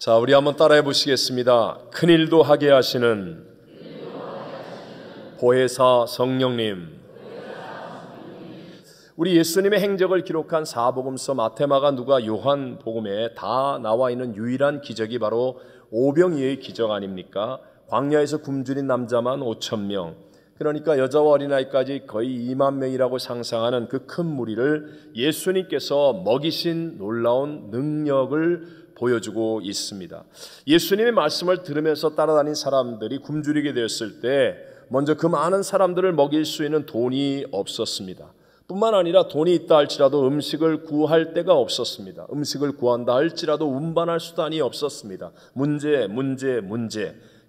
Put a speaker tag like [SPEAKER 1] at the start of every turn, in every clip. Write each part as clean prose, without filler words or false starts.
[SPEAKER 1] 자, 우리 한번 따라해 보시겠습니다. 큰일도 하게 하시는 보혜사 성령님. 우리 예수님의 행적을 기록한 사복음서 마태마가 누가 요한 복음에 다 나와 있는 유일한 기적이 바로 오병이어의 기적 아닙니까? 광야에서 굶주린 남자만 5,000명, 그러니까 여자와 어린아이까지 거의 2만 명이라고 상상하는 그 큰 무리를 예수님께서 먹이신 놀라운 능력을 보여주고 있습니다. 예수님의 말씀을 들으면서 따라다닌 사람들이 굶주리게 되었을 때 먼저 그 많은 사람들을 먹일 수 있는 돈이 없었습니다. 뿐만 아니라 돈이 있다 할지라도 음식을 구할 데가 없었습니다. 음식을 구한다 할지라도 운반할 수단이 없었습니다. 문제.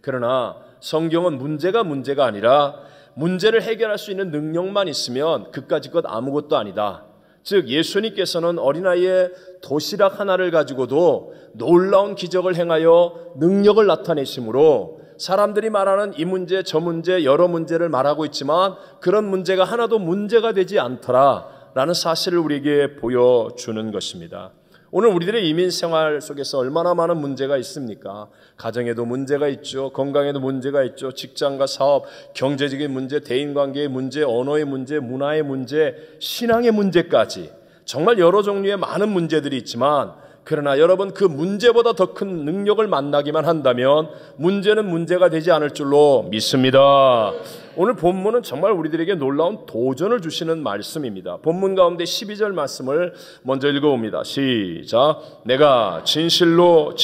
[SPEAKER 1] 그러나 성경은 문제가 아니라 문제를 해결할 수 있는 능력만 있으면 그까짓 것 아무것도 아니다. 즉 예수님께서는 어린아이의 도시락 하나를 가지고도 놀라운 기적을 행하여 능력을 나타내심으로 사람들이 말하는 이 문제 저 문제 여러 문제를 말하고 있지만 그런 문제가 하나도 문제가 되지 않더라라는 사실을 우리에게 보여주는 것입니다. 오늘 우리들의 이민 생활 속에서 얼마나 많은 문제가 있습니까? 가정에도 문제가 있죠. 건강에도 문제가 있죠. 직장과 사업, 경제적인 문제, 대인관계의 문제, 언어의 문제, 문화의 문제, 신앙의 문제까지 정말 여러 종류의 많은 문제들이 있지만 그러나 여러분 그 문제보다 더 큰 능력을 만나기만 한다면 문제는 문제가 되지 않을 줄로 믿습니다. 오늘 본문은 정말 우리들에게 놀라운 도전을 주시는 말씀입니다. 본문 가운데 12절 말씀을 먼저 읽어봅니다. 시작. 내가 진실로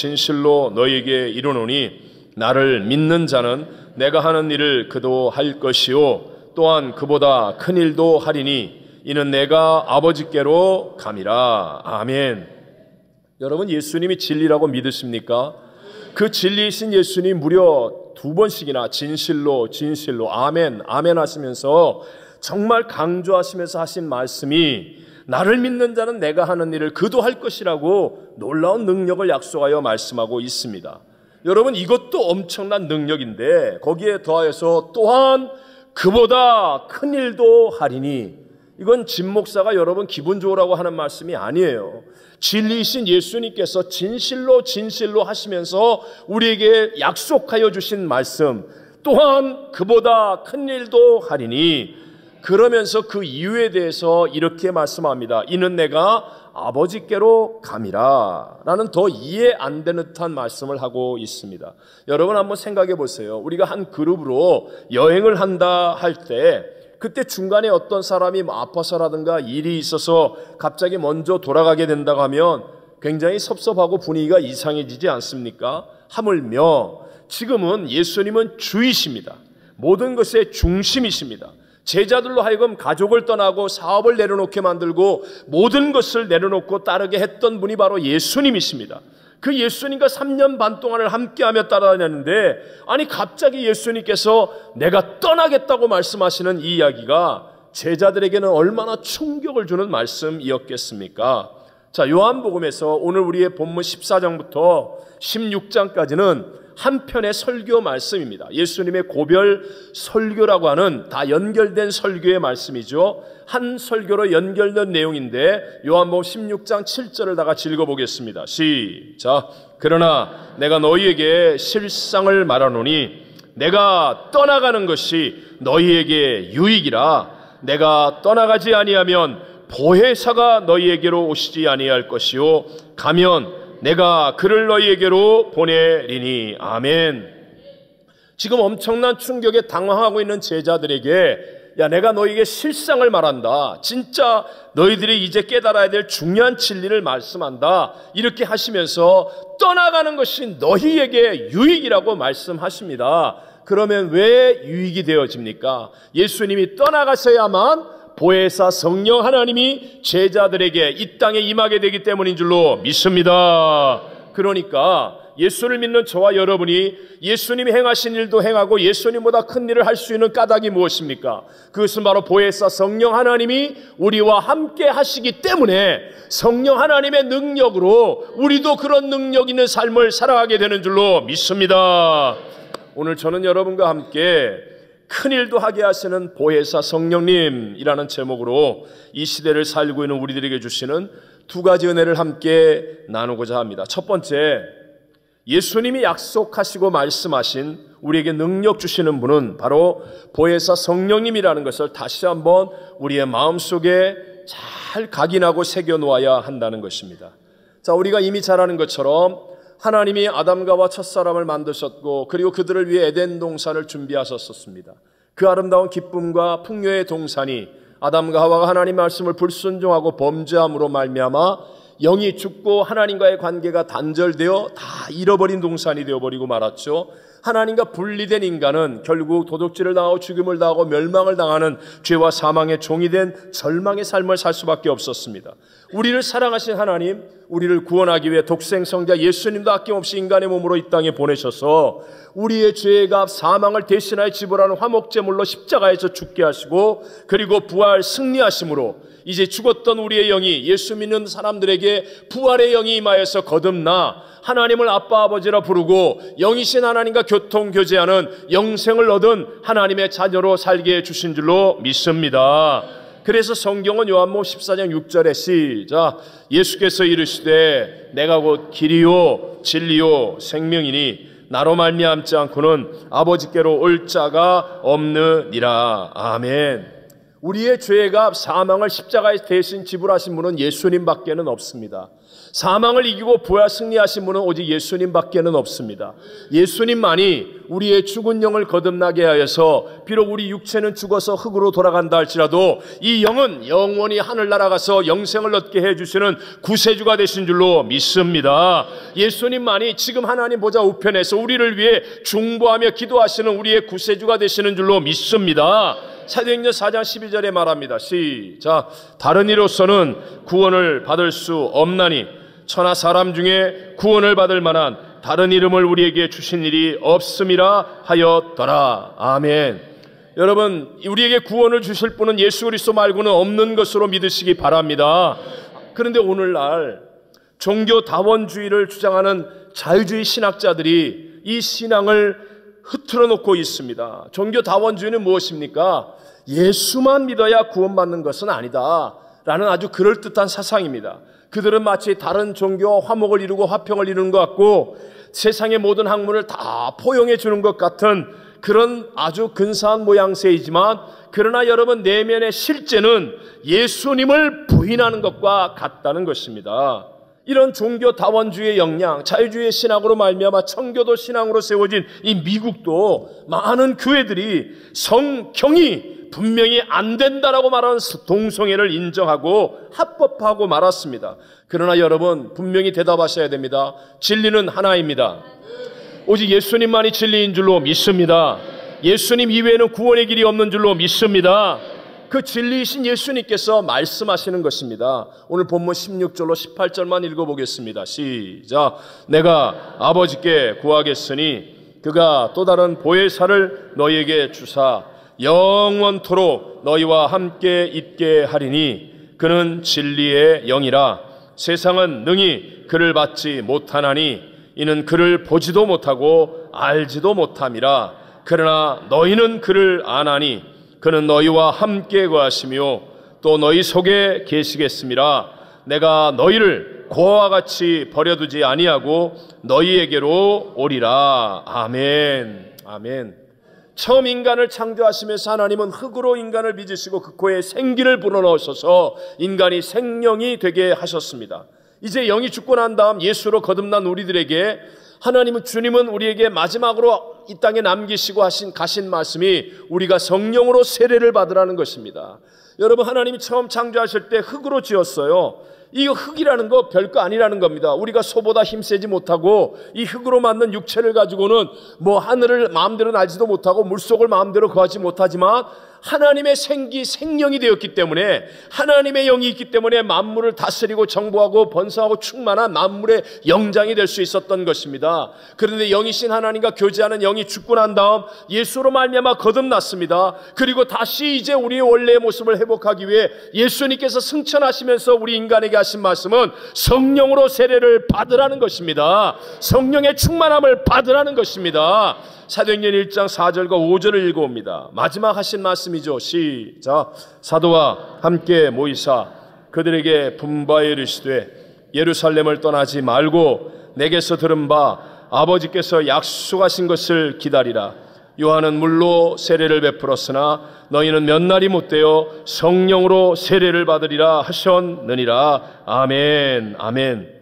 [SPEAKER 1] 너희에게 이르노니 나를 믿는 자는 내가 하는 일을 그도 할 것이요 또한 그보다 큰 일도 하리니 이는 내가 아버지께로 감이라. 아멘. 여러분 예수님이 진리라고 믿으십니까? 그 진리이신 예수님 무려 2번씩이나 진실로 아멘 하시면서 정말 강조하시면서 하신 말씀이 나를 믿는 자는 내가 하는 일을 그도 할 것이라고 놀라운 능력을 약속하여 말씀하고 있습니다. 여러분 이것도 엄청난 능력인데 거기에 더하여서 또한 그보다 큰 일도 하리니 이건 진 목사가 여러분 기분 좋으라고 하는 말씀이 아니에요. 진리이신 예수님께서 진실로 하시면서 우리에게 약속하여 주신 말씀 또한 그보다 큰 일도 하리니 그러면서 그 이유에 대해서 이렇게 말씀합니다. 이는 내가 아버지께로 감이라 라는 더 이해 안 되는 듯한 말씀을 하고 있습니다. 여러분 한번 생각해 보세요. 우리가 한 그룹으로 여행을 한다 할 때 그때 중간에 어떤 사람이 아파서라든가 일이 있어서 갑자기 먼저 돌아가게 된다고 하면 굉장히 섭섭하고 분위기가 이상해지지 않습니까? 하물며 지금은 예수님은 주이십니다. 모든 것의 중심이십니다. 제자들로 하여금 가족을 떠나고 사업을 내려놓게 만들고 모든 것을 내려놓고 따르게 했던 분이 바로 예수님이십니다. 그 예수님과 3년 반 동안을 함께하며 따라다녔는데 아니 갑자기 예수님께서 내가 떠나겠다고 말씀하시는 이 이야기가 제자들에게는 얼마나 충격을 주는 말씀이었겠습니까? 자, 요한복음에서 오늘 우리의 본문 14장부터 16장까지는 한 편의 설교 말씀입니다. 예수님의 고별 설교라고 하는 다 연결된 설교의 말씀이죠. 한 설교로 연결된 내용인데 요한복음 16장 7절을 다 같이 읽어보겠습니다. 시작. 그러나 내가 너희에게 실상을 말하노니 내가 떠나가는 것이 너희에게 유익이라. 내가 떠나가지 아니하면 보혜사가 너희에게로 오시지 아니할 것이요 가면 내가 그를 너희에게로 보내리니. 아멘. 지금 엄청난 충격에 당황하고 있는 제자들에게 야 내가 너희에게 실상을 말한다. 진짜 너희들이 이제 깨달아야 될 중요한 진리를 말씀한다. 이렇게 하시면서 떠나가는 것이 너희에게 유익이라고 말씀하십니다. 그러면 왜 유익이 되어집니까? 예수님이 떠나가셔야만 보혜사 성령 하나님이 제자들에게 이 땅에 임하게 되기 때문인 줄로 믿습니다. 그러니까 예수를 믿는 저와 여러분이 예수님이 행하신 일도 행하고 예수님보다 큰 일을 할 수 있는 까닭이 무엇입니까? 그것은 바로 보혜사 성령 하나님이 우리와 함께 하시기 때문에 성령 하나님의 능력으로 우리도 그런 능력 있는 삶을 살아가게 되는 줄로 믿습니다. 오늘 저는 여러분과 함께 큰일도 하게 하시는 보혜사 성령님이라는 제목으로 이 시대를 살고 있는 우리들에게 주시는 두 가지 은혜를 함께 나누고자 합니다. 첫 번째, 예수님이 약속하시고 말씀하신 우리에게 능력 주시는 분은 바로 보혜사 성령님이라는 것을 다시 한번 우리의 마음속에 잘 각인하고 새겨놓아야 한다는 것입니다. 자, 우리가 이미 잘 아는 것처럼 하나님이 아담과 하와 첫사람을 만드셨고 그리고 그들을 위해 에덴 동산을 준비하셨습니다. 그 아름다운 기쁨과 풍요의 동산이 아담과 하와가 하나님 말씀을 불순종하고 범죄함으로 말미암아 영이 죽고 하나님과의 관계가 단절되어 다 잃어버린 동산이 되어버리고 말았죠. 하나님과 분리된 인간은 결국 도둑질을 당하고 죽임을 당하고 멸망을 당하는 죄와 사망의 종이 된 절망의 삶을 살 수밖에 없었습니다. 우리를 사랑하신 하나님, 우리를 구원하기 위해 독생성자 예수님도 아낌없이 인간의 몸으로 이 땅에 보내셔서 우리의 죄의 값 사망을 대신하여 지불하는 화목제물로 십자가에서 죽게 하시고 그리고 부활 승리하심으로 이제 죽었던 우리의 영이 예수 믿는 사람들에게 부활의 영이 임하여서 거듭나 하나님을 아빠 아버지라 부르고 영이신 하나님과 교통교제하는 영생을 얻은 하나님의 자녀로 살게 해주신 줄로 믿습니다. 그래서 성경은 요한복음 14장 6절에 시작 예수께서 이르시되 내가 곧 길이요 진리요 생명이니 나로 말미암지 않고는 아버지께로 올 자가 없느니라. 아멘. 우리의 죄의 값 사망을 십자가에 대신 지불하신 분은 예수님밖에는 없습니다. 사망을 이기고 부활 승리하신 분은 오직 예수님밖에는 없습니다. 예수님만이 우리의 죽은 영을 거듭나게 하여서 비록 우리 육체는 죽어서 흙으로 돌아간다 할지라도 이 영은 영원히 하늘나라 가서 영생을 얻게 해주시는 구세주가 되신 줄로 믿습니다. 예수님만이 지금 하나님 보좌 우편에서 우리를 위해 중보하며 기도하시는 우리의 구세주가 되시는 줄로 믿습니다. 사도행전 4장 12절에 말합니다. 시작. 다른 이로서는 구원을 받을 수 없나니 천하 사람 중에 구원을 받을 만한 다른 이름을 우리에게 주신 일이 없음이라 하였더라. 아멘. 여러분, 우리에게 구원을 주실 분은 예수 그리스도 말고는 없는 것으로 믿으시기 바랍니다. 그런데 오늘날 종교다원주의를 주장하는 자유주의 신학자들이 이 신앙을 흐트러 놓고 있습니다. 종교다원주의는 무엇입니까? 예수만 믿어야 구원받는 것은 아니다 라는 아주 그럴듯한 사상입니다. 그들은 마치 다른 종교와 화목을 이루고 화평을 이루는 것 같고 세상의 모든 학문을 다 포용해 주는 것 같은 그런 아주 근사한 모양새이지만 그러나 여러분 내면의 실제는 예수님을 부인하는 것과 같다는 것입니다. 이런 종교다원주의의 역량, 자유주의의 신학으로 말미암아 청교도 신앙으로 세워진 이 미국도 많은 교회들이 성경이 분명히 안 된다라고 말하는 동성애를 인정하고 합법화하고 말았습니다. 그러나 여러분 분명히 대답하셔야 됩니다. 진리는 하나입니다. 오직 예수님만이 진리인 줄로 믿습니다. 예수님 이외에는 구원의 길이 없는 줄로 믿습니다. 그 진리이신 예수님께서 말씀하시는 것입니다. 오늘 본문 16절로 18절만 읽어보겠습니다. 시작. 내가 아버지께 구하겠으니 그가 또 다른 보혜사를 너희에게 주사 영원토록 너희와 함께 있게 하리니 그는 진리의 영이라. 세상은 능히 그를 받지 못하나니 이는 그를 보지도 못하고 알지도 못함이라. 그러나 너희는 그를 아나니 그는 너희와 함께 거하시며 또 너희 속에 계시겠음이라. 내가 너희를 고아와 같이 버려두지 아니하고 너희에게로 오리라. 아멘. 아멘. 처음 인간을 창조하시면서 하나님은 흙으로 인간을 빚으시고 그 코에 생기를 불어넣으셔서 인간이 생명이 되게 하셨습니다. 이제 영이 죽고 난 다음 예수로 거듭난 우리들에게 하나님은 주님은 우리에게 마지막으로 이 땅에 남기시고 가신 말씀이 우리가 성령으로 세례를 받으라는 것입니다. 여러분 하나님이 처음 창조하실 때 흙으로 지었어요. 이 흙이라는 거 별거 아니라는 겁니다. 우리가 소보다 힘세지 못하고 이 흙으로 만든 육체를 가지고는 뭐 하늘을 마음대로 날지도 못하고 물속을 마음대로 거하지 못하지만 하나님의 생명이 되었기 때문에 하나님의 영이 있기 때문에 만물을 다스리고 정복하고 번성하고 충만한 만물의 영장이 될 수 있었던 것입니다. 그런데 영이신 하나님과 교제하는 영이 죽고 난 다음 예수로 말미암아 거듭났습니다. 그리고 다시 이제 우리의 원래의 모습을 회복하기 위해 예수님께서 승천하시면서 우리 인간에게 하신 말씀은 성령으로 세례를 받으라는 것입니다. 성령의 충만함을 받으라는 것입니다. 사도행전 1장 4절과 5절을 읽어옵니다. 마지막 하신 말씀이죠. 시작. 사도와 함께 모이사 그들에게 분바에 이르시되 예루살렘을 떠나지 말고 내게서 들은 바 아버지께서 약속하신 것을 기다리라. 요한은 물로 세례를 베풀었으나 너희는 몇 날이 못되어 성령으로 세례를 받으리라 하셨느니라. 아멘. 아멘.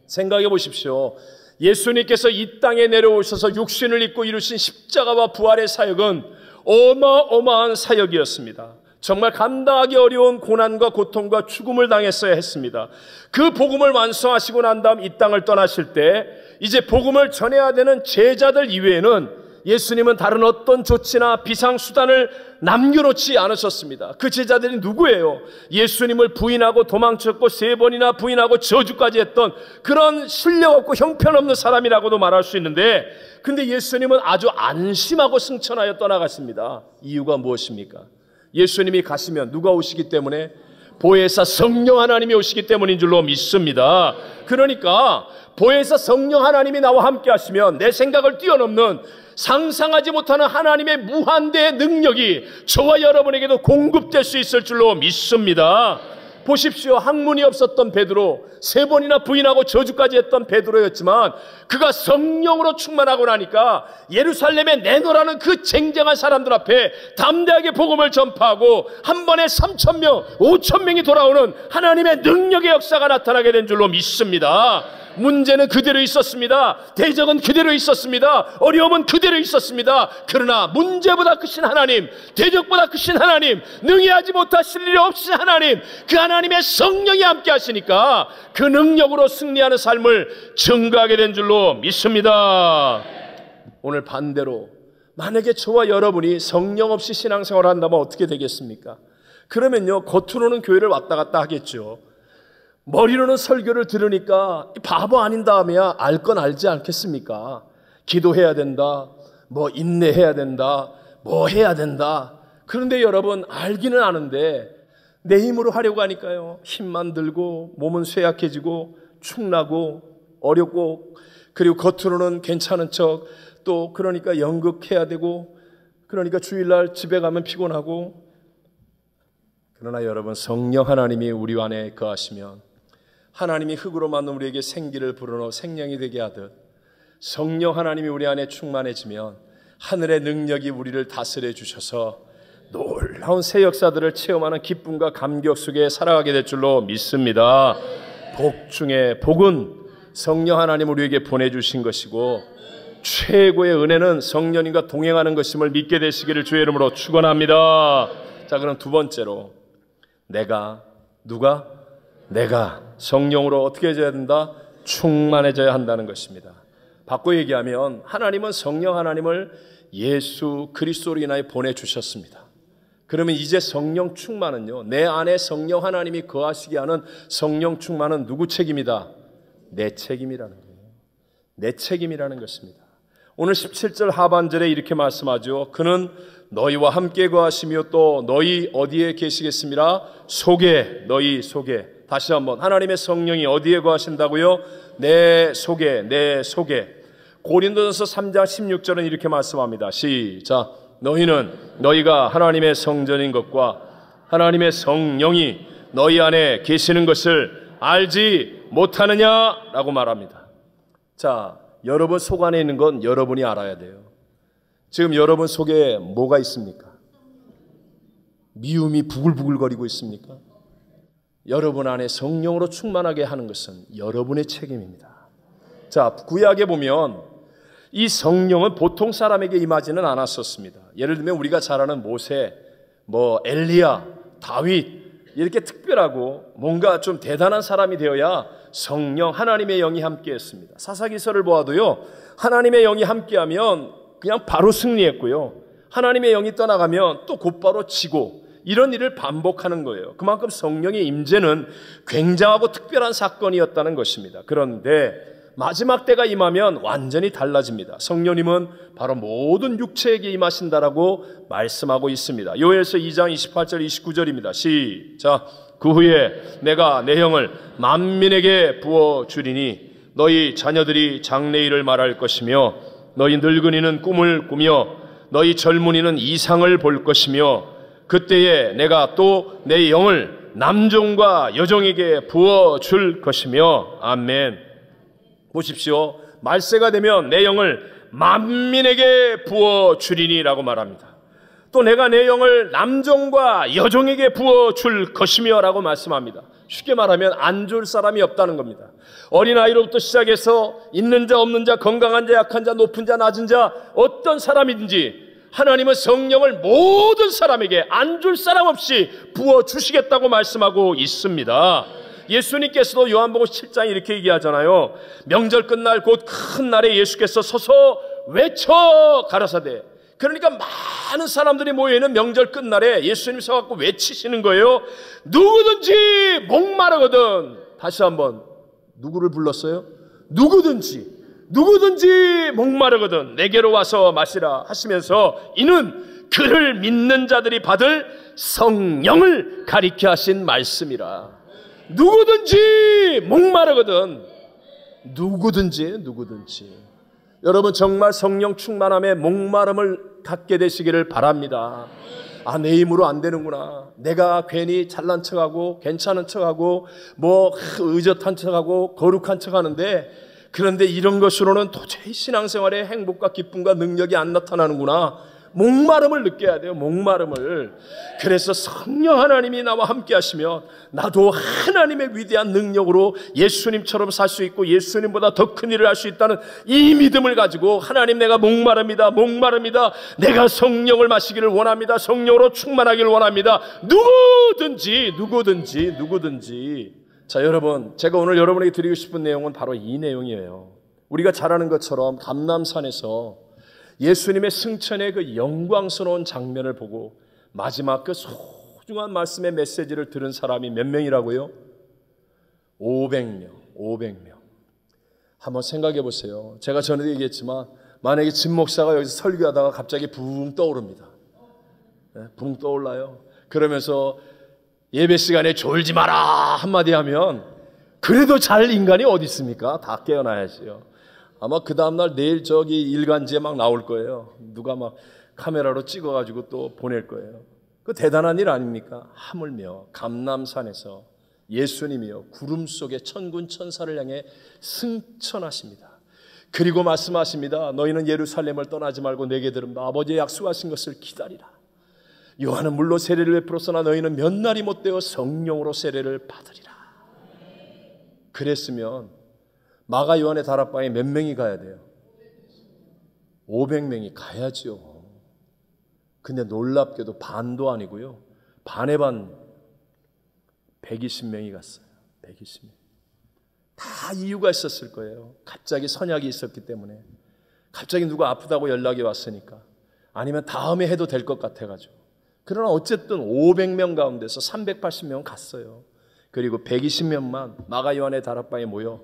[SPEAKER 1] 생각해 보십시오. 예수님께서 이 땅에 내려오셔서 육신을 입고 이루신 십자가와 부활의 사역은 어마어마한 사역이었습니다. 정말 감당하기 어려운 고난과 고통과 죽음을 당했어야 했습니다. 그 복음을 완성하시고 난 다음 이 땅을 떠나실 때 이제 복음을 전해야 되는 제자들 이외에는 예수님은 다른 어떤 조치나 비상수단을 남겨놓지 않으셨습니다. 그 제자들이 누구예요? 예수님을 부인하고 도망쳤고 3번이나 부인하고 저주까지 했던 그런 실력 없고 형편없는 사람이라고도 말할 수 있는데, 근데 예수님은 아주 안심하고 승천하여 떠나갔습니다. 이유가 무엇입니까? 예수님이 가시면 누가 오시기 때문에? 보혜사 성령 하나님이 오시기 때문인 줄로 믿습니다. 그러니까 보혜사 성령 하나님이 나와 함께 하시면 내 생각을 뛰어넘는 상상하지 못하는 하나님의 무한대의 능력이 저와 여러분에게도 공급될 수 있을 줄로 믿습니다. 보십시오. 학문이 없었던 베드로, 3번이나 부인하고 저주까지 했던 베드로였지만 그가 성령으로 충만하고 나니까 예루살렘에 내놓으라는 그 쟁쟁한 사람들 앞에 담대하게 복음을 전파하고 한 번에 3,000명, 5,000명이 돌아오는 하나님의 능력의 역사가 나타나게 된 줄로 믿습니다. 문제는 그대로 있었습니다. 대적은 그대로 있었습니다. 어려움은 그대로 있었습니다. 그러나 문제보다 크신 하나님, 대적보다 크신 하나님, 능히 하지 못하실 일이 없으신 하나님, 그 하나님의 성령이 함께 하시니까 그 능력으로 승리하는 삶을 증거하게 된 줄로 믿습니다. 오늘 반대로 만약에 저와 여러분이 성령 없이 신앙생활을 한다면 어떻게 되겠습니까? 그러면요, 겉으로는 교회를 왔다 갔다 하겠죠. 머리로는 설교를 들으니까 바보 아닌 다음에야 알 건 알지 않겠습니까? 기도해야 된다, 뭐 인내해야 된다, 뭐 해야 된다. 그런데 여러분, 알기는 아는데 내 힘으로 하려고 하니까요, 힘만 들고 몸은 쇠약해지고 축나고 어렵고, 그리고 겉으로는 괜찮은 척, 또 그러니까 연극해야 되고, 그러니까 주일날 집에 가면 피곤하고. 그러나 여러분, 성령 하나님이 우리 안에 거하시면 하나님이 흙으로 만든 우리에게 생기를 불어넣어 생명이 되게 하듯 성령 하나님이 우리 안에 충만해지면 하늘의 능력이 우리를 다스려 주셔서 놀라운 새 역사들을 체험하는 기쁨과 감격 속에 살아가게 될 줄로 믿습니다. 복 중에 복은 성령 하나님 우리에게 보내주신 것이고 최고의 은혜는 성령님과 동행하는 것임을 믿게 되시기를 주의 이름으로 축원합니다. 자, 그럼 두 번째로, 내가 성령으로 어떻게 해져야 된다? 충만해져야 한다는 것입니다. 바꿔 얘기하면 하나님은 성령 하나님을 예수 그리스도로 인하여 보내주셨습니다. 그러면 이제 성령 충만은요, 내 안에 성령 하나님이 거하시게 하는 성령 충만은 누구 책임이다? 내 책임이라는 거예요. 내 책임이라는 것입니다. 오늘 17절 하반절에 이렇게 말씀하죠. 그는 너희와 함께 거하시며 또 너희 어디에 계시겠습니다? 속에, 너희 속에. 다시 한번, 하나님의 성령이 어디에 거하신다고요? 내 속에, 내 속에. 고린도전서 3장 16절은 이렇게 말씀합니다. 시작. 너희가 하나님의 성전인 것과 하나님의 성령이 너희 안에 계시는 것을 알지 못하느냐라고 말합니다. 자, 여러분 속 안에 있는 건 여러분이 알아야 돼요. 지금 여러분 속에 뭐가 있습니까? 미움이 부글부글거리고 있습니까? 여러분 안에 성령으로 충만하게 하는 것은 여러분의 책임입니다. 자, 구약에 보면 이 성령은 보통 사람에게 임하지는 않았었습니다. 예를 들면 우리가 잘 아는 모세, 엘리야, 다윗, 이렇게 특별하고 뭔가 좀 대단한 사람이 되어야 성령, 하나님의 영이 함께 했습니다. 사사기서를 보아도요, 하나님의 영이 함께하면 그냥 바로 승리했고요, 하나님의 영이 떠나가면 또 곧바로 지고, 이런 일을 반복하는 거예요. 그만큼 성령의 임재는 굉장하고 특별한 사건이었다는 것입니다. 그런데 마지막 때가 임하면 완전히 달라집니다. 성령님은 바로 모든 육체에게 임하신다라고 말씀하고 있습니다. 요엘서 2장 28절 29절입니다. 시작. 그 후에 내가 내 영을 만민에게 부어주리니 너희 자녀들이 장래일을 말할 것이며 너희 늙은이는 꿈을 꾸며 너희 젊은이는 이상을 볼 것이며 그때에 내가 또 내 영을 남종과 여종에게 부어줄 것이며. 아멘. 보십시오. 말세가 되면 내 영을 만민에게 부어주리니라고 말합니다. 또 내가 내 영을 남종과 여종에게 부어줄 것이며 라고 말씀합니다. 쉽게 말하면 안 줄 사람이 없다는 겁니다. 어린아이로부터 시작해서 있는 자 없는 자, 건강한 자 약한 자, 높은 자 낮은 자, 어떤 사람이든지 하나님은 성령을 모든 사람에게 안 줄 사람 없이 부어주시겠다고 말씀하고 있습니다. 예수님께서도 요한복음 7장에 이렇게 얘기하잖아요. 명절 끝날 곧 큰 날에 예수께서 서서 외쳐 가라사대. 그러니까 많은 사람들이 모여있는 명절 끝날에 예수님이 서갖고 외치시는 거예요. 누구든지 목마르거든. 다시 한번 누구를 불렀어요? 누구든지 목마르거든 내게로 와서 마시라 하시면서 이는 그를 믿는 자들이 받을 성령을 가리켜 하신 말씀이라. 누구든지 목마르거든. 누구든지. 여러분 정말 성령 충만함에 목마름을 갖게 되시기를 바랍니다. 아, 내 힘으로 안 되는구나. 내가 괜히 잘난 척하고 괜찮은 척하고 뭐 의젓한 척하고 거룩한 척하는데, 그런데 이런 것으로는 도저히 신앙생활의 행복과 기쁨과 능력이 안 나타나는구나. 목마름을 느껴야 돼요. 목마름을. 그래서 성령 하나님이 나와 함께 하시면 나도 하나님의 위대한 능력으로 예수님처럼 살 수 있고 예수님보다 더 큰 일을 할 수 있다는 이 믿음을 가지고, 하나님 내가 목마릅니다. 내가 성령을 마시기를 원합니다. 성령으로 충만하기를 원합니다. 누구든지. 자, 여러분, 제가 오늘 여러분에게 드리고 싶은 내용은 바로 이 내용이에요. 우리가 잘 아는 것처럼 감람산에서 예수님의 승천의 그 영광스러운 장면을 보고 마지막 그 소중한 말씀의 메시지를 들은 사람이 몇 명이라고요? 500명. 한번 생각해 보세요. 제가 전에도 얘기했지만 만약에 진 목사가 여기서 설교하다가 갑자기 붕 떠오릅니다. 붕 떠올라요. 그러면서 예배 시간에 졸지 마라 한마디 하면 그래도 잘 인간이 어디 있습니까? 다 깨어나야지요. 아마 그 다음날 내일 저기 일간지에 막 나올 거예요. 누가 막 카메라로 찍어가지고 또 보낼 거예요. 그 대단한 일 아닙니까? 하물며 감람산에서 예수님이요 구름 속에 천군 천사를 향해 승천하십니다. 그리고 말씀하십니다. 너희는 예루살렘을 떠나지 말고 내게 들은바 아버지의 약속하신 것을 기다리라. 요한은 물로 세례를 베풀었으나 너희는 몇 날이 못되어 성령으로 세례를 받으리라. 그랬으면 마가 요한의 다락방에 몇 명이 가야 돼요? 500명이 가야지요. 근데 놀랍게도 반도 아니고요. 반의 반 120명이 갔어요. 120명. 다 이유가 있었을 거예요. 갑자기 선약이 있었기 때문에. 갑자기 누가 아프다고 연락이 왔으니까. 아니면 다음에 해도 될 것 같아가지고. 그러나 어쨌든 500명 가운데서 380명 갔어요. 그리고 120명만 마가 요한의 다락방에 모여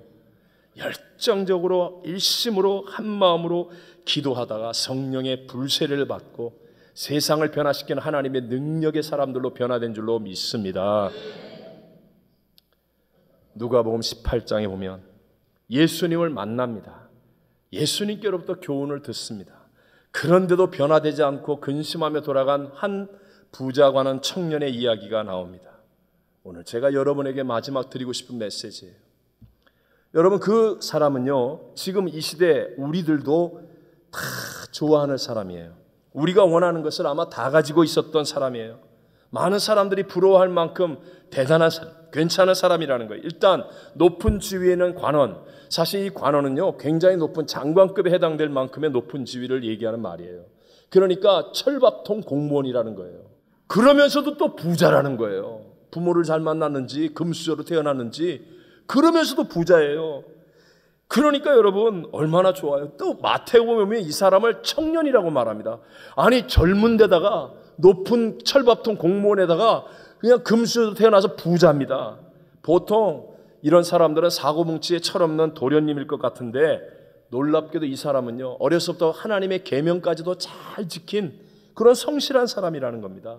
[SPEAKER 1] 열정적으로 일심으로 한마음으로 기도하다가 성령의 불세례를 받고 세상을 변화시키는 하나님의 능력의 사람들로 변화된 줄로 믿습니다. 누가복음 18장에 보면 예수님을 만납니다. 예수님께로부터 교훈을 듣습니다. 그런데도 변화되지 않고 근심하며 돌아간 한 부자관한 청년의 이야기가 나옵니다. 오늘 제가 여러분에게 마지막 드리고 싶은 메시지예요. 여러분, 그 사람은요, 지금 이 시대 우리들도 다 좋아하는 사람이에요. 우리가 원하는 것을 아마 다 가지고 있었던 사람이에요. 많은 사람들이 부러워할 만큼 대단한 사람, 괜찮은 사람이라는 거예요. 일단 높은 지위에는 관원, 사실 이 관원은요 굉장히 높은 장관급에 해당될 만큼의 높은 지위를 얘기하는 말이에요. 그러니까 철밥통 공무원이라는 거예요. 그러면서도 또 부자라는 거예요. 부모를 잘 만났는지 금수저로 태어났는지 그러면서도 부자예요. 그러니까 여러분 얼마나 좋아요. 또 마태복음에 보면 이 사람을 청년이라고 말합니다. 아니 젊은 데다가 높은 철밥통 공무원에다가 그냥 금수저로 태어나서 부자입니다. 보통 이런 사람들은 사고뭉치에 철없는 도련님일 것 같은데 놀랍게도 이 사람은요 어려서부터 하나님의 계명까지도 잘 지킨 그런 성실한 사람이라는 겁니다.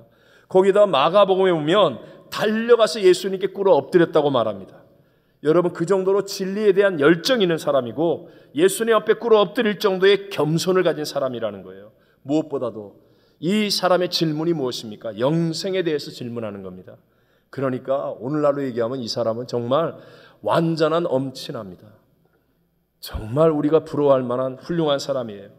[SPEAKER 1] 거기다 마가복음에 보면 달려가서 예수님께 꿇어 엎드렸다고 말합니다. 여러분 그 정도로 진리에 대한 열정이 있는 사람이고 예수님 앞에 꿇어 엎드릴 정도의 겸손을 가진 사람이라는 거예요. 무엇보다도 이 사람의 질문이 무엇입니까? 영생에 대해서 질문하는 겁니다. 그러니까 오늘날로 얘기하면 이 사람은 정말 완전한 엄친아입니다. 정말 우리가 부러워할 만한 훌륭한 사람이에요.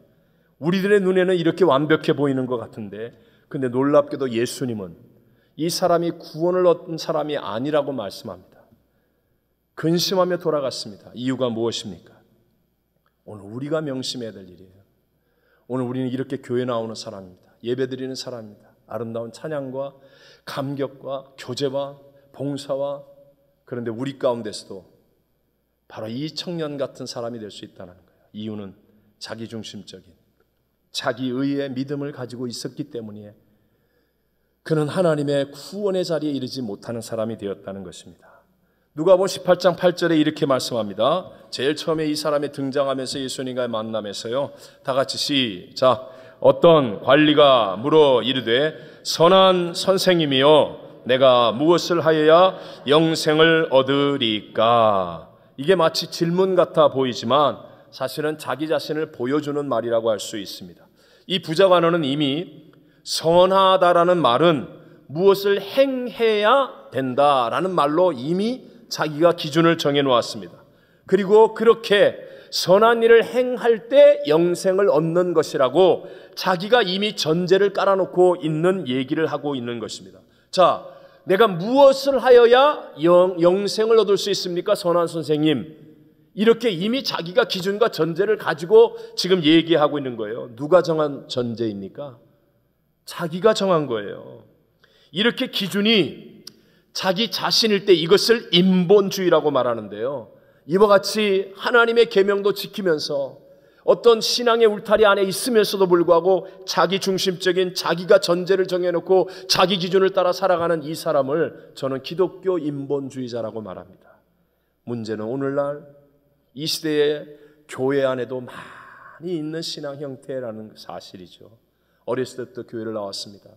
[SPEAKER 1] 우리들의 눈에는 이렇게 완벽해 보이는 것 같은데, 근데 놀랍게도 예수님은 이 사람이 구원을 얻은 사람이 아니라고 말씀합니다. 근심하며 돌아갔습니다. 이유가 무엇입니까? 오늘 우리가 명심해야 될 일이에요. 오늘 우리는 이렇게 교회 나오는 사람입니다. 예배드리는 사람입니다. 아름다운 찬양과 감격과 교제와 봉사와, 그런데 우리 가운데서도 바로 이 청년 같은 사람이 될 수 있다는 거예요. 이유는 자기중심적인 자기의의 믿음을 가지고 있었기 때문이에요. 그는 하나님의 구원의 자리에 이르지 못하는 사람이 되었다는 것입니다. 누가복음 18장 8절에 이렇게 말씀합니다. 제일 처음에 이 사람이 등장하면서 예수님과의 만남에서요, 다 같이 시작. 어떤 관리가 물어 이르되 선한 선생님이여 내가 무엇을 하여야 영생을 얻으리까? 이게 마치 질문 같아 보이지만 사실은 자기 자신을 보여주는 말이라고 할 수 있습니다. 이 부자관원은 이미 선하다라는 말은 무엇을 행해야 된다라는 말로 이미 자기가 기준을 정해 놓았습니다. 그리고 그렇게 선한 일을 행할 때 영생을 얻는 것이라고 자기가 이미 전제를 깔아놓고 있는 얘기를 하고 있는 것입니다. 자, 내가 무엇을 하여야 영생을 얻을 수 있습니까? 선한 선생님. 이렇게 이미 자기가 기준과 전제를 가지고 지금 얘기하고 있는 거예요. 누가 정한 전제입니까? 자기가 정한 거예요. 이렇게 기준이 자기 자신일 때 이것을 인본주의라고 말하는데요. 이와 같이 하나님의 계명도 지키면서 어떤 신앙의 울타리 안에 있으면서도 불구하고 자기 중심적인 자기가 전제를 정해놓고 자기 기준을 따라 살아가는 이 사람을 저는 기독교 인본주의자라고 말합니다. 문제는 오늘날 이 시대의 교회 안에도 많이 있는 신앙 형태라는 사실이죠. 어렸을 때부터 교회를 나왔습니다.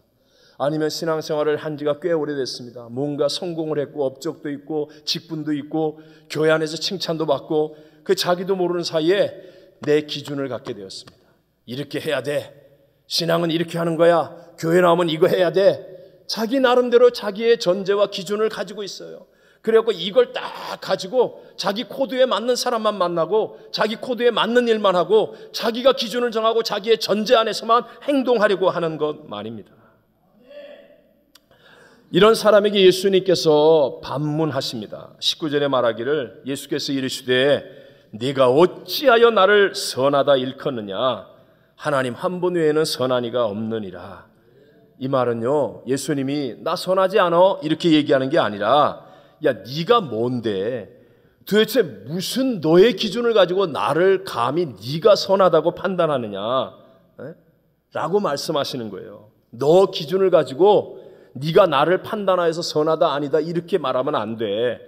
[SPEAKER 1] 아니면 신앙생활을 한 지가 꽤 오래됐습니다. 뭔가 성공을 했고 업적도 있고 직분도 있고 교회 안에서 칭찬도 받고 그 자기도 모르는 사이에 내 기준을 갖게 되었습니다. 이렇게 해야 돼. 신앙은 이렇게 하는 거야. 교회 나오면 이거 해야 돼. 자기 나름대로 자기의 전제와 기준을 가지고 있어요. 그래갖고 이걸 딱 가지고 자기 코드에 맞는 사람만 만나고 자기 코드에 맞는 일만 하고 자기가 기준을 정하고 자기의 전제 안에서만 행동하려고 하는 것만입니다. 이런 사람에게 예수님께서 반문하십니다. 19절에 말하기를 예수께서 이르시되 네가 어찌하여 나를 선하다 일컫느냐? 하나님 한 분 외에는 선한 이가 없느니라. 이 말은요, 예수님이 나 선하지 않아 이렇게 얘기하는 게 아니라 야 네가 뭔데 도대체 무슨 너의 기준을 가지고 나를 감히 네가 선하다고 판단하느냐? 라고 말씀하시는 거예요. 너 기준을 가지고 네가 나를 판단하여서 선하다 아니다 이렇게 말하면 안 돼.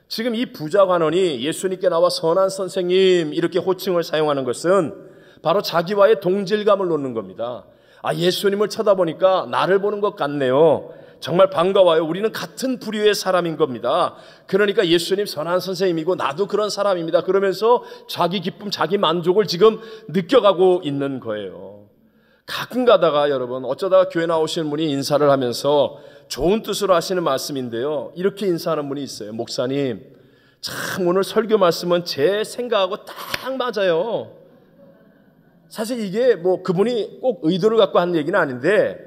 [SPEAKER 1] 지금 이 부자관원이 예수님께 나와 선한 선생님 이렇게 호칭을 사용하는 것은 바로 자기와의 동질감을 놓는 겁니다. 아, 예수님을 쳐다보니까 나를 보는 것 같네요. 정말 반가워요. 우리는 같은 부류의 사람인 겁니다. 그러니까 예수님 선한 선생님이고 나도 그런 사람입니다. 그러면서 자기 기쁨, 자기 만족을 지금 느껴가고 있는 거예요. 가끔 가다가 여러분 어쩌다가 교회 나오시는 분이 인사를 하면서 좋은 뜻으로 하시는 말씀인데요. 이렇게 인사하는 분이 있어요. 목사님, 참 오늘 설교 말씀은 제 생각하고 딱 맞아요. 사실 이게 뭐 그분이 꼭 의도를 갖고 한 얘기는 아닌데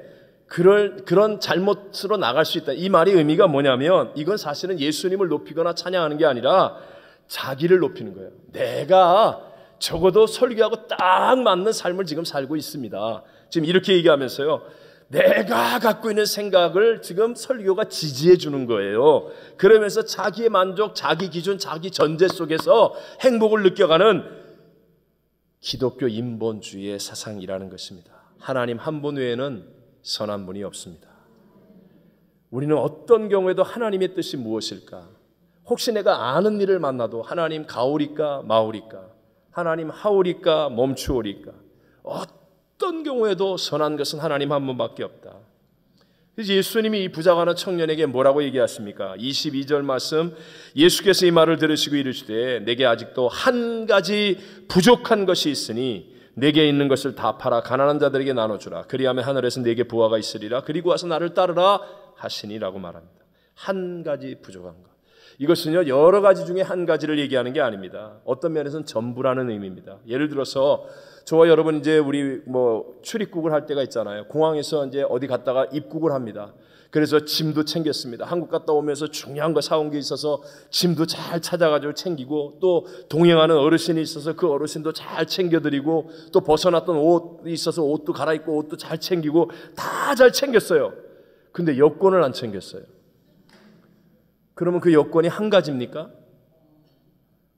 [SPEAKER 1] 그런 잘못으로 나갈 수 있다. 이 말의 의미가 뭐냐면 이건 사실은 예수님을 높이거나 찬양하는 게 아니라 자기를 높이는 거예요. 내가 적어도 설교하고 딱 맞는 삶을 지금 살고 있습니다. 지금 이렇게 얘기하면서요. 내가 갖고 있는 생각을 지금 설교가 지지해 주는 거예요. 그러면서 자기의 만족, 자기 기준, 자기 전제 속에서 행복을 느껴가는 기독교 인본주의의 사상이라는 것입니다. 하나님 한 분 외에는 선한 분이 없습니다. 우리는 어떤 경우에도 하나님의 뜻이 무엇일까? 혹시 내가 아는 일을 만나도 하나님 가오리까 마오리까? 하나님 하오리까 멈추오리까? 어떤 경우에도 선한 것은 하나님 한 분밖에 없다. 그래서 예수님이 이 부자가는 청년에게 뭐라고 얘기하십니까? 22절 말씀, 예수께서 이 말을 들으시고 이르시되 내게 아직도 한 가지 부족한 것이 있으니 내게 있는 것을 다 팔아 가난한 자들에게 나눠주라. 그리하면 하늘에서 내게 부하가 있으리라. 그리고 와서 나를 따르라 하시니라고 말합니다. 한 가지 부족한 것. 이것은요 여러 가지 중에 한 가지를 얘기하는 게 아닙니다. 어떤 면에서는 전부라는 의미입니다. 예를 들어서 저와 여러분 이제 우리 출입국을 할 때가 있잖아요. 공항에서 이제 어디 갔다가 입국을 합니다. 그래서 짐도 챙겼습니다. 한국 갔다 오면서 중요한 거 사온 게 있어서 짐도 잘 찾아가지고 챙기고, 또 동행하는 어르신이 있어서 그 어르신도 잘 챙겨드리고, 또 벗어났던 옷이 있어서 옷도 갈아입고 옷도 잘 챙기고 다 잘 챙겼어요. 근데 여권을 안 챙겼어요. 그러면 그 여권이 한 가지입니까?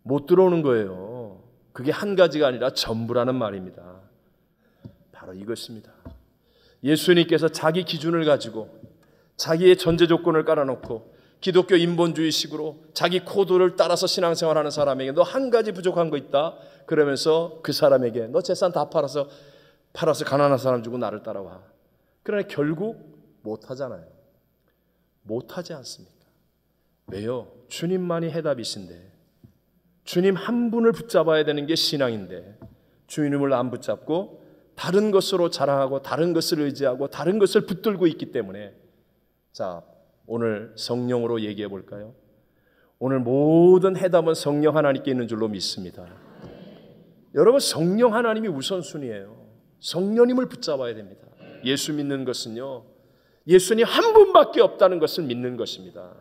[SPEAKER 1] 못 들어오는 거예요. 그게 한 가지가 아니라 전부라는 말입니다. 바로 이것입니다. 예수님께서 자기 기준을 가지고 자기의 전제 조건을 깔아놓고 기독교 인본주의식으로 자기 코드를 따라서 신앙생활하는 사람에게 너 한 가지 부족한 거 있다 그러면서 그 사람에게 너 재산 다 팔아서 가난한 사람 주고 나를 따라와. 그러나 결국 못하잖아요. 못하지 않습니까? 왜요? 주님만이 해답이신데, 주님 한 분을 붙잡아야 되는 게 신앙인데 주님을 안 붙잡고 다른 것으로 자랑하고 다른 것을 의지하고 다른 것을 붙들고 있기 때문에, 자, 오늘 성령으로 얘기해 볼까요? 오늘 모든 해답은 성령 하나님께 있는 줄로 믿습니다. 여러분, 성령 하나님이 우선순위예요. 성령님을 붙잡아야 됩니다. 예수 믿는 것은요, 예수님 한 분밖에 없다는 것을 믿는 것입니다.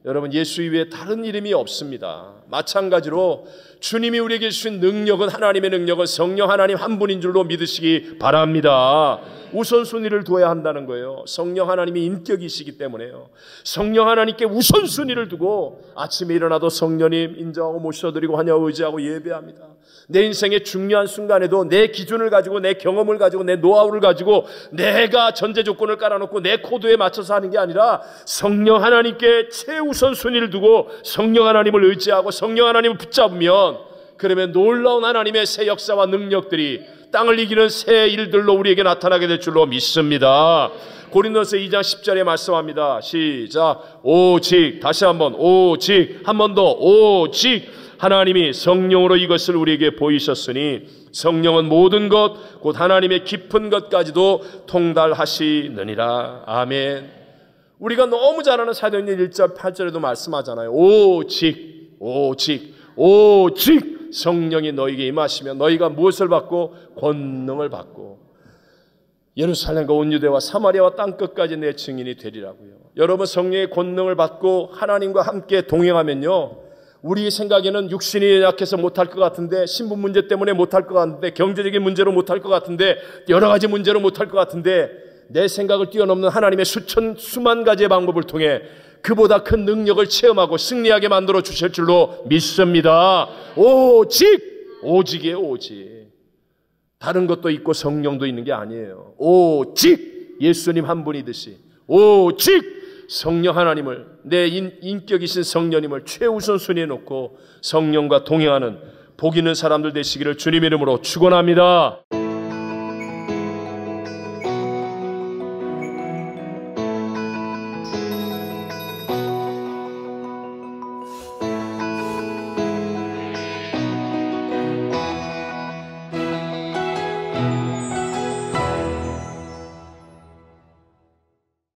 [SPEAKER 1] 여러분, 예수 이외에 다른 이름이 없습니다. 마찬가지로 주님이 우리에게 주신 능력은, 하나님의 능력은 성령 하나님 한 분인 줄로 믿으시기 바랍니다. 우선순위를 둬야 한다는 거예요. 성령 하나님이 인격이시기 때문에요. 성령 하나님께 우선순위를 두고 아침에 일어나도 성령님 인정하고 모셔드리고 환영하고 의지하고 예배합니다. 내 인생의 중요한 순간에도 내 기준을 가지고, 내 경험을 가지고, 내 노하우를 가지고 내가 전제 조건을 깔아놓고 내 코드에 맞춰서 하는 게 아니라 성령 하나님께 최우선 순위를 두고 성령 하나님을 의지하고 성령 하나님을 붙잡으면, 그러면 놀라운 하나님의 새 역사와 능력들이 땅을 이기는 새 일들로 우리에게 나타나게 될 줄로 믿습니다. 고린도서 2장 10절에 말씀합니다. 시작. 오직, 다시 한번 오직, 한 번 더 오직 하나님이 성령으로 이것을 우리에게 보이셨으니 성령은 모든 것 곧 하나님의 깊은 것까지도 통달하시느니라. 아멘. 우리가 너무 잘 아는 사도행전 1절 8절에도 말씀하잖아요. 오직 오직 오직 성령이 너희에게 임하시면 너희가 무엇을 받고? 권능을 받고 예루살렘과 온 유대와 사마리아와 땅끝까지 내 증인이 되리라고요. 여러분, 성령의 권능을 받고 하나님과 함께 동행하면요, 우리 생각에는 육신이 약해서 못할 것 같은데, 신분 문제 때문에 못할 것 같은데, 경제적인 문제로 못할 것 같은데, 여러 가지 문제로 못할 것 같은데, 내 생각을 뛰어넘는 하나님의 수만 가지의 방법을 통해 그보다 큰 능력을 체험하고 승리하게 만들어 주실 줄로 믿습니다. 오직이에요. 오직. 다른 것도 있고 성령도 있는 게 아니에요. 오직 예수님 한 분이듯이 오직 성령 하나님을, 내 인격이신 성령님을 최우선 순위에 놓고 성령과 동행하는 복 있는 사람들 되시기를 주님 이름으로 축원합니다.